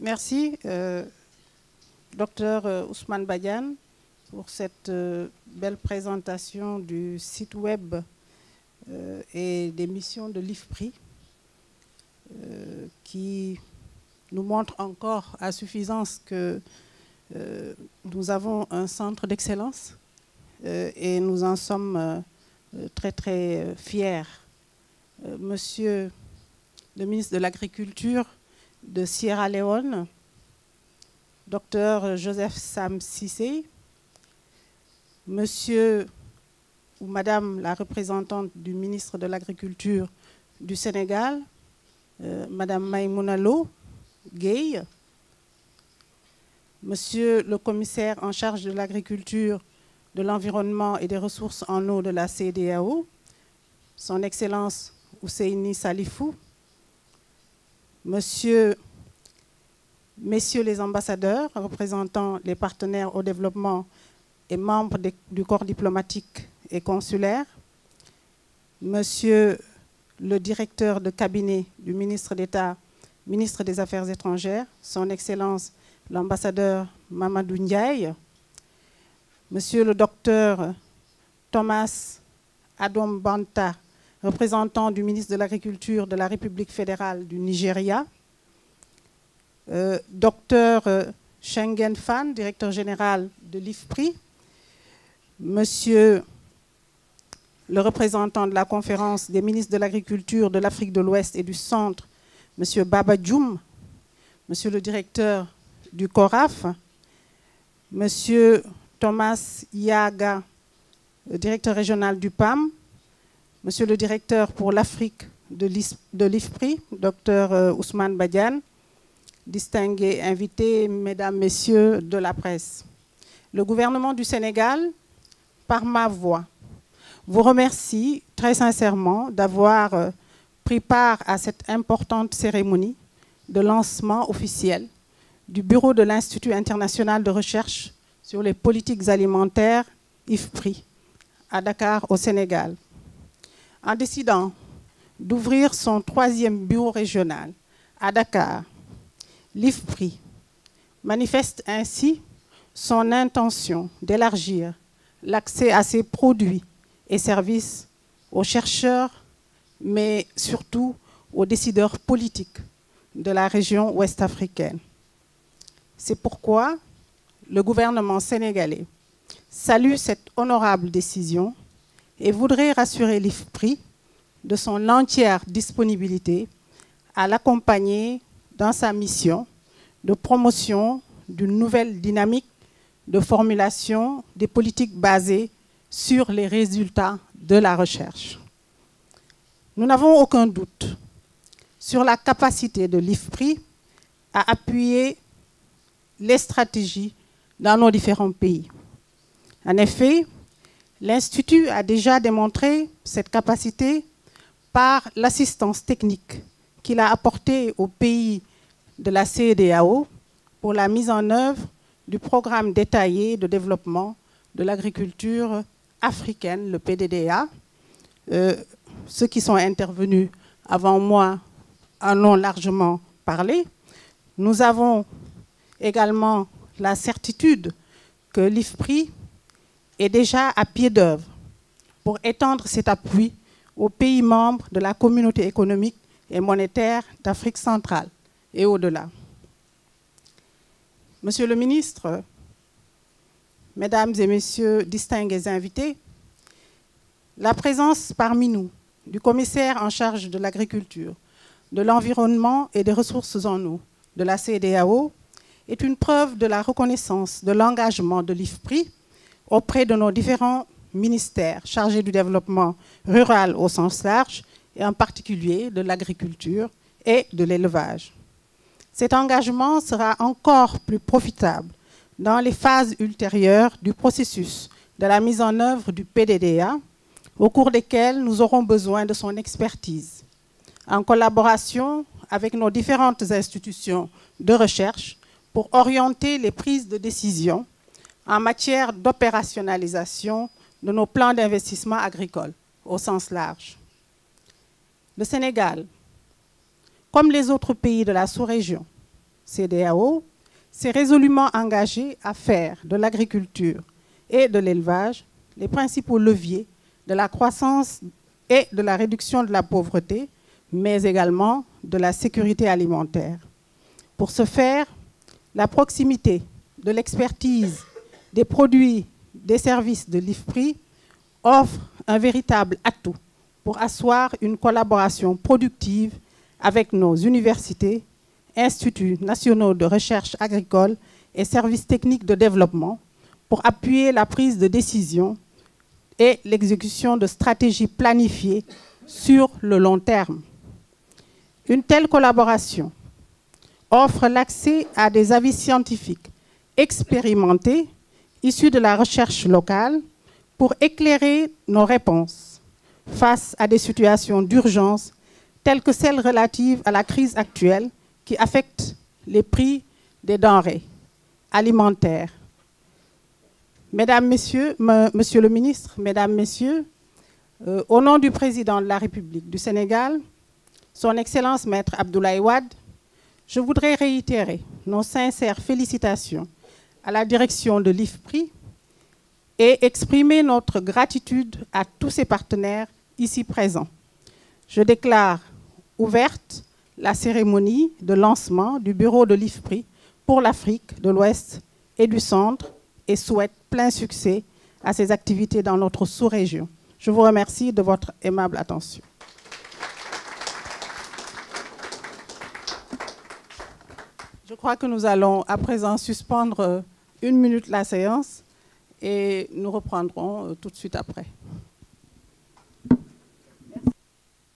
Merci, Dr Ousmane Badiane, pour cette belle présentation du site web et des missions de l'IFPRI qui nous montre encore à suffisance que nous avons un centre d'excellence et nous en sommes très très fiers. Monsieur le ministre de l'Agriculture de Sierra Leone, Dr Joseph Sam Cissé, Monsieur ou Madame la représentante du ministre de l'Agriculture du Sénégal, Madame Maïmouna Lo Gueye, Monsieur le commissaire en charge de l'agriculture, de l'environnement et des ressources en eau de la CEDEAO, Son Excellence Ousseini Salifou, Messieurs les ambassadeurs représentant les partenaires au développement et membres du corps diplomatique et consulaire, Monsieur le directeur de cabinet du ministre d'État, ministre des Affaires étrangères, Son Excellence l'ambassadeur Mamadou Ndiaye, Monsieur le docteur Thomas Adom Banta, représentant du ministre de l'Agriculture de la République fédérale du Nigeria, Docteur Schengen Fan, directeur général de l'IFPRI, Monsieur le représentant de la conférence des ministres de l'Agriculture de l'Afrique de l'Ouest et du Centre, Monsieur Baba Djoum, Monsieur le directeur du CORAF, Monsieur Thomas Yaga, le directeur régional du PAM, Monsieur le directeur pour l'Afrique de l'IFPRI, Dr Ousmane Badiane, distingués invités, mesdames, messieurs de la presse. Le gouvernement du Sénégal, par ma voix, vous remercie très sincèrement d'avoir pris part à cette importante cérémonie de lancement officiel du bureau de l'Institut international de recherche sur les politiques alimentaires, IFPRI, à Dakar, au Sénégal. En décidant d'ouvrir son 3e bureau régional à Dakar, l'IFPRI manifeste ainsi son intention d'élargir l'accès à ses produits et services aux chercheurs, mais surtout aux décideurs politiques de la région ouest-africaine. C'est pourquoi le gouvernement sénégalais salue cette honorable décision et voudrait rassurer l'IFPRI de son entière disponibilité à l'accompagner dans sa mission de promotion d'une nouvelle dynamique de formulation des politiques basées sur les résultats de la recherche. Nous n'avons aucun doute sur la capacité de l'IFPRI à appuyer les stratégies dans nos différents pays. En effet, l'Institut a déjà démontré cette capacité par l'assistance technique qu'il a apportée aux pays de la CEDEAO pour la mise en œuvre du programme détaillé de développement de l'agriculture africaine, le PDDA. Ceux qui sont intervenus avant moi en ont largement parlé. Nous avons également la certitude que l'IFPRI est déjà à pied d'œuvre pour étendre cet appui aux pays membres de la communauté économique et monétaire d'Afrique centrale et au-delà. Monsieur le ministre, Mesdames et Messieurs distingués invités, la présence parmi nous du commissaire en charge de l'agriculture, de l'environnement et des ressources en eau de la CEDEAO est une preuve de la reconnaissance de l'engagement de l'IFPRI auprès de nos différents ministères chargés du développement rural au sens large et en particulier de l'agriculture et de l'élevage. Cet engagement sera encore plus profitable dans les phases ultérieures du processus de la mise en œuvre du PDDA, au cours desquelles nous aurons besoin de son expertise, en collaboration avec nos différentes institutions de recherche pour orienter les prises de décision en matière d'opérationnalisation de nos plans d'investissement agricole au sens large. Le Sénégal, comme les autres pays de la sous-région, CEDEAO, s'est résolument engagé à faire de l'agriculture et de l'élevage les principaux leviers de la croissance et de la réduction de la pauvreté, mais également de la sécurité alimentaire. Pour ce faire, la proximité de l'expertise, des produits, des services de l'IFPRI offre un véritable atout pour asseoir une collaboration productive avec nos universités, instituts nationaux de recherche agricole et services techniques de développement pour appuyer la prise de décision et l'exécution de stratégies planifiées sur le long terme. Une telle collaboration offre l'accès à des avis scientifiques expérimentés issus de la recherche locale pour éclairer nos réponses face à des situations d'urgence telles que celles relatives à la crise actuelle qui affecte les prix des denrées alimentaires. Mesdames, Messieurs, Monsieur le Ministre, Mesdames, Messieurs, au nom du Président de la République du Sénégal, Son Excellence Maître Abdoulaye Wade, je voudrais réitérer nos sincères félicitations à la direction de l'IFPRI et exprimer notre gratitude à tous ses partenaires ici présents. Je déclare ouverte la cérémonie de lancement du bureau de l'IFPRI pour l'Afrique de l'Ouest et du Centre et souhaite plein succès à ces activités dans notre sous-région. Je vous remercie de votre aimable attention. Je crois que nous allons à présent suspendre 1 minute la séance et nous reprendrons tout de suite après.